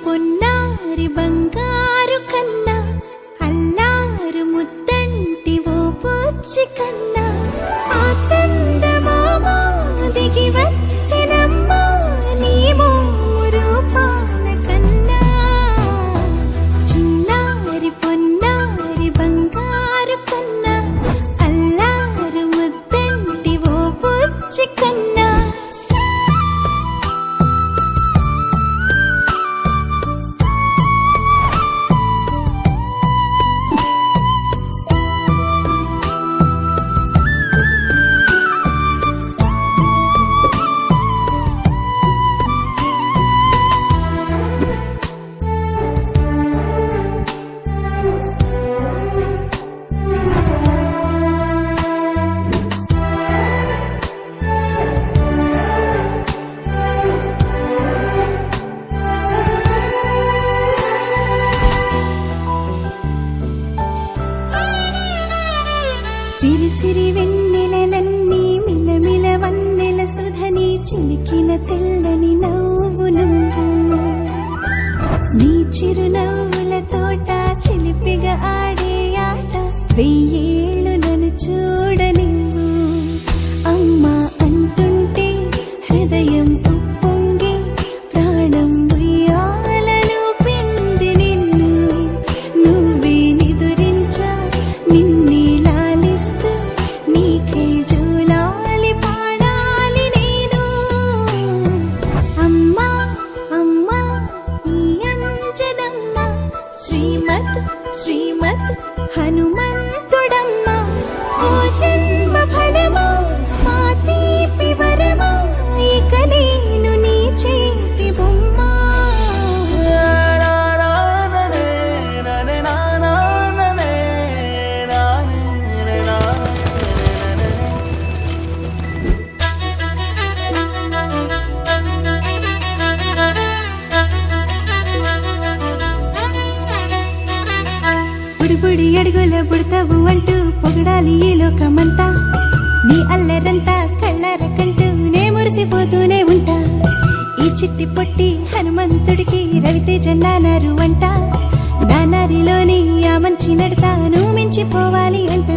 పొన్నారి బంగారు కన్నా అల్లారు ముద్దంటి ఓ పూచి కన్నా ఆ చందమామ దిగి వచ్చినమ్మా నీ రూపాల కన్నా చిన్నారి పొన్నారి బంగారు కన్నా అల్లారు ముద్దంటి ఓ పూచి కన్నా సిరి సిరి వెన్నెలలన్నీ మిలమిల వన్నెల సుధని చిలికిన తెల్లని నవ్వు నువ్వు నీ చిరునవ్వుల తోట చిలిపిగా ఆడే ఆట వెయ్యేళ్ళు నన్ను చూడ నువ్వు అమ్మా అంటుంటే హృదయం ఉప్పొంగి ప్రాణం ఉయ్యాలలో పిండి నిన్ను నువ్వే నిదురించా నిన్నే నీకే జూలాలి పాడాలి నేను అమ్మా అమ్మా ఈ అంజనమ్మ శ్రీమత్ శ్రీమత్ హనుమంతుడమ్మ ఓ జన్మ ఫలమా మా తీపి వరమా ఇక నేను నీ చేతి బొమ్మ బుడి అడుగుల బుడతావు అంటూ పొగడాలి ఈ లోకమంతా నీ అల్లరంతా కళ్ళరకంటూ నే మురిసిపోతూనే ఉంటా ఈ చిట్టి పొట్టి హనుమంతుడికి రవితేజ నానారు అంట నానారిలోని ఆ మంచి నడతా నువ్వు మించిపోవాలి అంట